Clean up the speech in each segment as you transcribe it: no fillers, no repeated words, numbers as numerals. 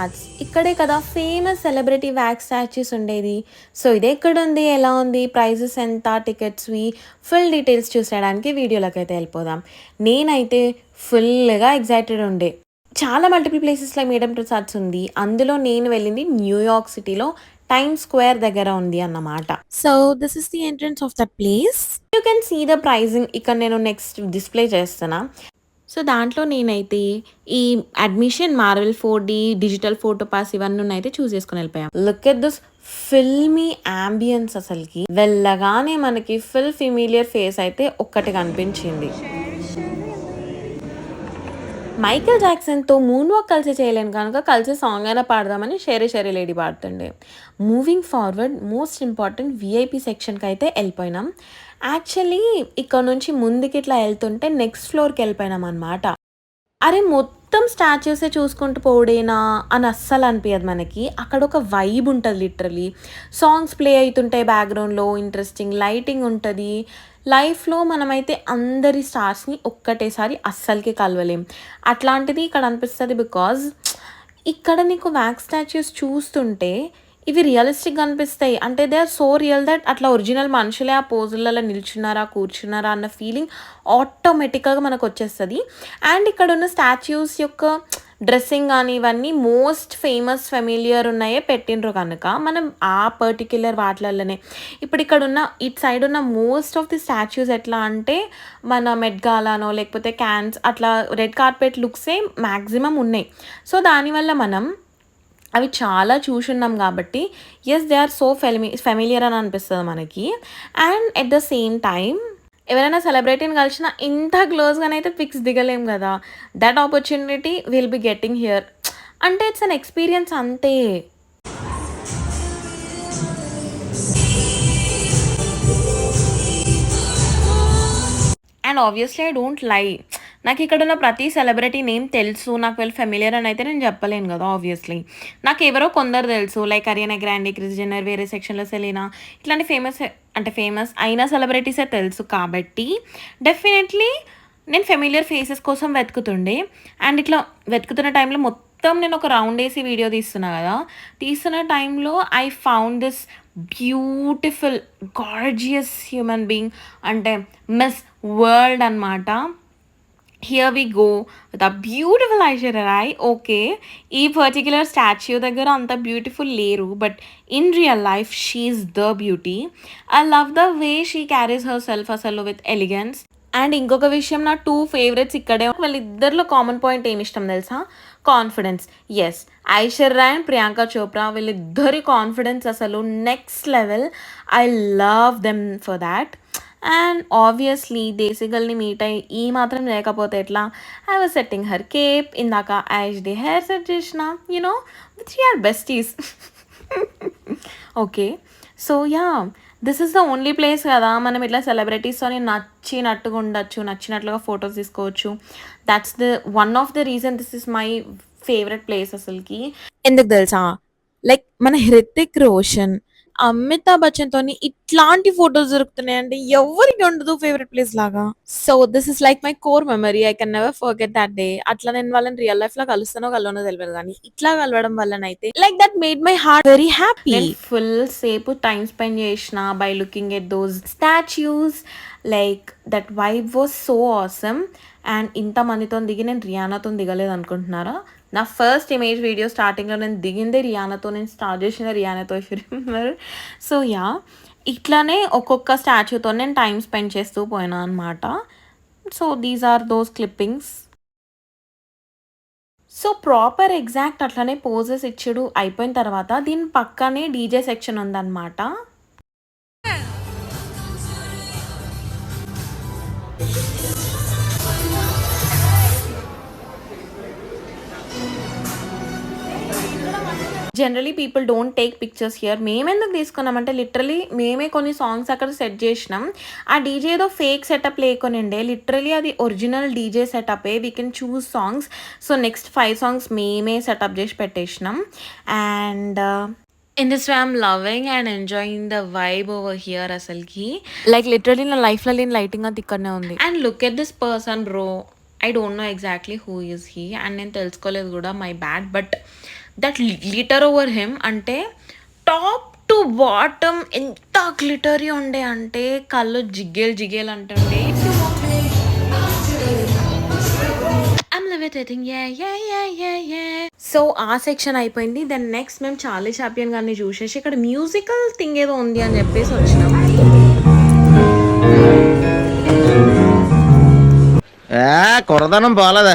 Flats. ఇక్కడే కదా famous celebrity wax statues ఉండేది. సో ఇదెక్కడుంది? ఎలా ఉంది? ప్రైజెస్ ఎంత? టికెట్స్‌వి ఫుల్ డీటెయిల్స్ చూసేయడానికి వీడియోలోకైతే వెళ్ళిపోదాం. నేనైతే ఫుల్‌గా ఎక్సైటెడ్ ఉండే. చాలా మల్టిపుల్ ప్లేసెస్‌లో మేడమ్ టుసాడ్స్ ఉంది. అందులో నేను వెళ్ళింది న్యూయార్క్ సిటీలో టైమ్స్ స్క్వేర్ దగ్గర ఉంది అన్నమాట. So this is the entrance of that place. You can see the pricing. ఇక్కడ నేను నెక్స్ట్ డిస్‌ప్లే చేస్తున్నా. సో దాంట్లో నేనైతే ఈ admission, Marvel 4D, digital photo pass ఇవన్నున్నయితే చూజ్ చేసుకొని వెళ్ళిపోయాం. Look at this filmy ambience అసలకి. వెళ్ళగానే మనకి ఫుల్ ఫెమిలియర్ ఫేస్ అయితే ఒక్కటి కనిపించింది. మైకేల్ జాక్సన్‌తో మూన్ వాక్ కలిసి చేయలేను కనుక కలిసి సాంగ్ అయినా పాడదామని 'షేరీ షేరీ లేడీ' పాడుతుండే. Moving forward most important VIP సెక్షన్‌కి అయితే వెళ్ళిపోయినాం. యాక్చువల్లీ ఇక్కడ నుంచి ముందుకిట్లా వెళ్తుంటే నెక్స్ట్ ఫ్లోర్‌కి వెళ్ళిపోయినాం అనమాట. అరే! మొత్తం స్టాచ్యూసే చూసుకుంటూ పోవుడేనా అని అస్సలు అనిపియదు మనకి. అక్కడ ఒక వైబ్ ఉంటది లిటరల్లీ. సాంగ్స్ ప్లే అయితుంటాయి బ్యాక్‌గ్రౌండ్‌లో, ఇంట్రెస్టింగ్ లైటింగ్ ఉంటది. లైఫ్‌లో మనమైతే అందరి స్టార్స్‌ని ఒక్కటేసారి అస్సలకి కలవలేం. అట్లాంటిది ఇక్కడ అనిపిస్తది బికాజ్ ఇక్కడ నీకు వ్యాక్స్ స్టాచ్యూస్ చూస్తుంటే ఇవి రియలిస్టిక్‌గా అనిపిస్తాయి. అంటే they are so real that అట్లా ఒరిజినల్ మనుషులే ఆ పోజులలో నిల్చున్నారా, కూర్చున్నారా అన్న ఫీలింగ్ ఆటోమేటిక్‌గా మనకొచ్చేస్తది. అండ్ ఇక్కడున్న స్టాచ్యూస్ యొక్క డ్రెస్సింగ్ గానీ ఇవన్నీ మోస్ట్ ఫేమస్, ఫెమిలియర్ ఉన్నాయే పెట్టిండ్రు కనుక మనం ఆ పర్టిక్యులర్ వాటిలల్లనే ఇప్పుడు ఇక్కడున్న ఇటు సైడ్ ఉన్న మోస్ట్ ఆఫ్ ది స్టాచ్యూస్ ఎట్లా అంటే మన మెట్ గాలానో లేకపోతే క్యాన్స్ అట్లా రెడ్ కార్పెట్ లుక్సే మాక్సిమం ఉన్నాయి. సో దానివల్ల మనం అవి చాలా చూసున్నాం కాబట్టి yes they are so familiar అని అనిపిస్తది మనకి. And at the same time ఎవరైనా సెలబ్రిటీని కలిసినా ఇంత క్లోజ్‌గానైతే పిక్స్ దిగలేం గదా! That opportunity will be getting here. అంటే ఇట్స్ అన్ ఎక్స్‌పీరియన్స్ అంతే. And obviously I don't lie. నాకిక్కడున్న ప్రతి సెలబ్రిటీ నేమ్ తెలుసు. నాకు వీళ్ళు ఫెమిలియర్ అని అయితే నేను చెప్పలేను గదా! ఆబ్వియస్లీ. నాకెవరో కొందరు తెలుసు. Like Ariana Grande, Kris Jenner, వేరే సెక్షన్‌లో సెలీనా ఇట్లాంటి ఫేమస్ అయిన సెలబ్రిటీసే తెలుసు కాబట్టి డెఫినెట్‌లీ నేను ఫెమిలియర్ ఫేసెస్ కోసం వెతుకుతుండే. అండ్ ఇట్లా వెతుకుతున్న టైంలో మొత్తం నేను ఒక రౌండేసి వీడియో తీస్తున్నా గదా! తీస్తున్న టైంలో I found this beautiful, gorgeous human being అంటే మిస్ వరల్డ్ అనమాట. Here we go with a beautiful Aishwarya Rai. Okay. ఈ పర్టిక్యులర్ స్టాచ్యూ దగ్గర అంత బ్యూటిఫుల్ లేరు. But in real life she is the beauty. I love the way she carries herself అసలు with elegance. And ఇంకొక విషయం నా 2 favourites ఇక్కడే. వాళ్ళిద్దరిలో కామన్ పాయింట్ ఏమి ఇష్టం తెలుసా? Confidence. Yes. Aishwarya Rai and Priyanka Chopra వీళ్ళిద్దరి కాన్ఫిడెన్స్ అసలు next level. I love them for that. And obviously desi గర్ల్‌ని మీట్ అయ్యి ఈ మాత్రం లేకపోతే ఎట్లా? I was setting her cape. ఇందాక ఐష్‌ది హెయిర్ సెట్ చేసిన. You know we are besties. Okay. So yeah! This is the only place కదా! మనం ఇట్లా సెలబ్రిటీస్‌తోని నచ్చినట్టుగా ఉండొచ్చు. నచ్చినట్లుగా ఫోటోస్ తీసుకోవచ్చు. That's the one of the reason this is my favourite place అసలకి. ఎందుకు తెలుసా? లైక్ మన 'హృతిక్ రోషన్', 'అమితాబ్ బచ్చన్‌తోని' ఇట్లాంటి ఫోటోస్ దొరుకుతున్నాయంటే ఎవరికి ఉండదు ఫేవరెట్ ప్లేస్ లాగా. So this is like my core memory. I can never forget that day. అట్లా నేను వాళ్ళని రియల్ లైఫ్‌లో కలుస్తానో కలవనో తెలవదు గానీ, ఇట్లా కలవడం వల్లనైతే like that made my heart very happy. నేను ఫుల్ సేపు టైమ్ స్పెండ్ చేసిన by looking at those statues. Like that vibe was so awesome. And ఇంతమందితోని దిగి నేను రియానాతోని దిగలేదు అనుకుంటున్నారా? నా ఫస్ట్ ఇమేజ్ వీడియో స్టార్టింగ్‌లో నేను దిగిందే రియానాతో. నేను స్టార్ట్ చేసిందే రియానాతో if you remember. So yeah! ఇట్లానే ఒక్కొక్క స్టాచ్యూతో నేను టైమ్ స్పెండ్ చేస్తూ పోయినా అనమాట. So these are those clippings. So proper exact అట్లనే పోజెస్ ఇచ్చుడు అయిపోయిన తర్వాత దీని పక్కనే డీజే సెక్షన్ ఉందనమాట. Generally people don't take pictures here. మేమెందుకు తీసుకున్నామంటే లిటరలీ మేమే కొన్ని సాంగ్స్ అక్కడ సెట్ చేసినాం. ఆ డీజే ఏదో ఫేక్ సెటప్ లేకొనుండే. లిటరలీ అది ఒరిజినల్ డీజే సెటపే. We can choose songs. So next 5 songs మేమే సెటప్ చేసి పెట్టేసినాం. And in this way I'm loving and enjoying the vibe over here అసలకి. లైక్ లిటరలీ నా లైఫ్‌లో లేని లైటింగ్ అంతా ఇక్కడనే ఉంది. And look at this person bro. I don't know exactly who is he. అండ్ నేను తెలుసుకోలేదు కూడా. My bad. But that glitter over him అంటే టాప్ టు బాటమ్ ఎంత గ్లిటరీ ఉండే అంటే కళ్ళు జిగేల్ జిగేల్ అంటుండే. I'm levitating yeah yeah yeah yeah yeah. So ఆ సెక్షన్ అయిపోయింది. దెన్ నెక్స్ట్ మేము చార్లీ చాప్లిన్ గారిని చూసేసి ఇక్కడ మ్యూజికల్ థింగ్ ఏదో ఉంది అని చెప్పేసి వచ్చినాం. కురదనం పోలేదా?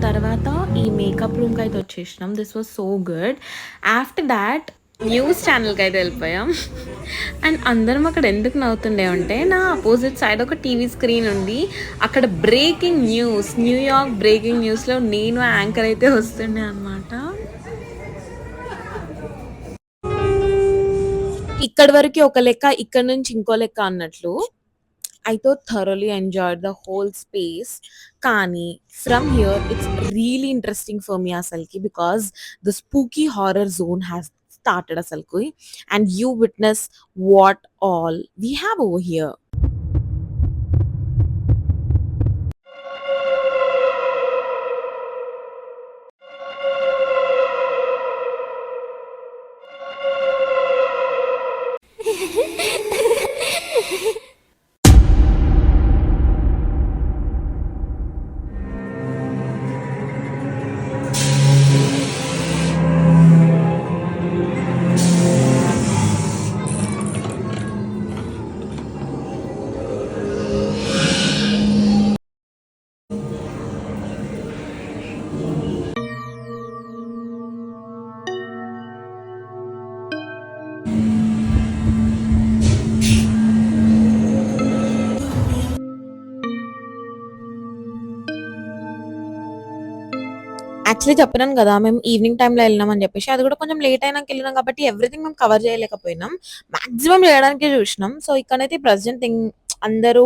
తర్వాత ఈ మేకప్ రూమ్కి అయితే వచ్చేసినాం. This was so good. After that news ఛానల్కి అయితే వెళ్ళిపోయాం. అండ్ అందరం అక్కడ ఎందుకు నవ్వుతుండే అంటే నా అపోజిట్ సైడ్ ఒక టీవీ స్క్రీన్ ఉంది. అక్కడ బ్రేకింగ్ న్యూస్, న్యూయార్క్ బ్రేకింగ్ న్యూస్లో నేను యాంకర్ అయితే వస్తుండే అనమాట. ఇక్కడ వరకు ఒక లెక్క, ఇక్కడ నుంచి ఇంకో లెక్క అన్నట్లు. I thought thoroughly enjoyed the whole space. Kani, from here, it's really interesting for me, Asalki, because the spooky horror zone has started, Asalki, and you witness what all we have over here. Actually చెప్పినాను కదా మేము evening టైంలో వెళ్ళినాం అని చెప్పేసి. అది కూడా కొంచెం లేట్ అయినాక వెళ్ళినాం కాబట్టి ఎవ్రీథింగ్ మేము కవర్ చేయలేకపోయినాం. మాక్సిమం చేయడానికే చూసినాం. సో ఇక్కడైతే ప్రజెంట్ థింగ్ అందరూ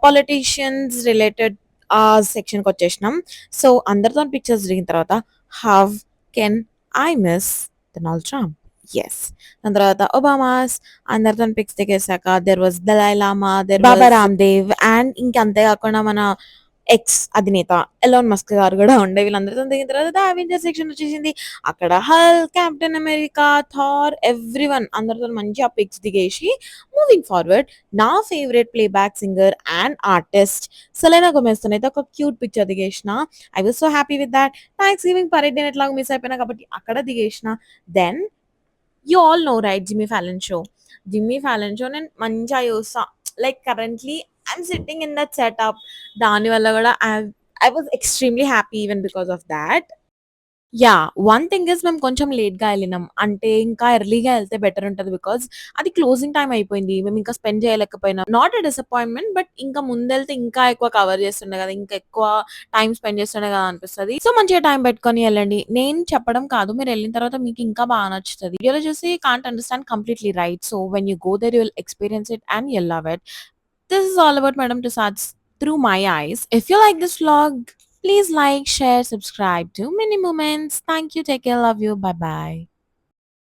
పొలిటీషియన్స్ రిలేటెడ్ ఆ సెక్షన్కి వచ్చేసినాం. సో అందరితో పిక్చర్స్ దిగిన తర్వాత how can I miss Donald Trump. Yes. దాని తర్వాత ఒబామాస్ అందరితో పిక్స్ దిగేసాక there was Dalai Lama, there Baba Ramdev and ఇంకా అంతేకాకుండా మన ఎక్స్ అధినేత ఎలాన్ మస్క్ గారు కూడా ఉండే. వీళ్ళందరితో దిగిన తర్వాత అవెంజర్ సెక్షన్ వచ్చేసింది. అక్కడ Hulk, Captain America, Thor, everyone అందరితో మంచి ఆ పిక్స్ దిగేసి మూవింగ్ ఫార్వర్డ్ నా favourite playback singer and artist Selena Gomez అయితే ఒక క్యూట్ పిక్చర్ దిగేసిన. I was so happy with that. Thanksgiving parade నేను ఎట్లాగో మిస్ అయిపోయినా కాబట్టి అక్కడ దిగేసిన. Then you all know right Jimmy Fallon show. Jimmy Fallon show నేను మంచిగా చూస్తా. Like currently I'm sitting in that setup. దాని వల్ల కూడా I was extremely happy even because of that. Yeah! One thing is మేము కొంచెం లేట్‌గా ఎళ్ళినాం. అంటే ఇంకా ఎర్లీగా ఎళ్తే బెటర్ ఉంటది. బికాజ్ అది క్లోజింగ్ టైమ్ అయిపోయింది. మేము ఇంకా స్పెండ్ చేయలేకపోయినాం. నాట్ ఎ డిసప్పాయింట్‌మెంట్ బట్ ఇంకా ముందెళ్తే ఇంకా ఎక్కువ కవర్ చేస్తుండే కదా! ఇంకా ఎక్కువ టైమ్ స్పెండ్ చేస్తుండే కదా అనిపిస్తది. సో మంచిగా టైం పెట్టుకొని ఎళ్ళండి. నేను చెప్పడం కాదు. మీరెళ్ళిన తర్వాత మీకు ఇంకా బాగా నచ్చుతది. వీడియోలో చూసి can't understand completely right. So when you go there you will experience it and you'll love it. This is all about Madam Tussauds through my eyes. If you like this vlog, please like, share, subscribe to Mini Moments. Thank you. Take care. Love you. Bye bye.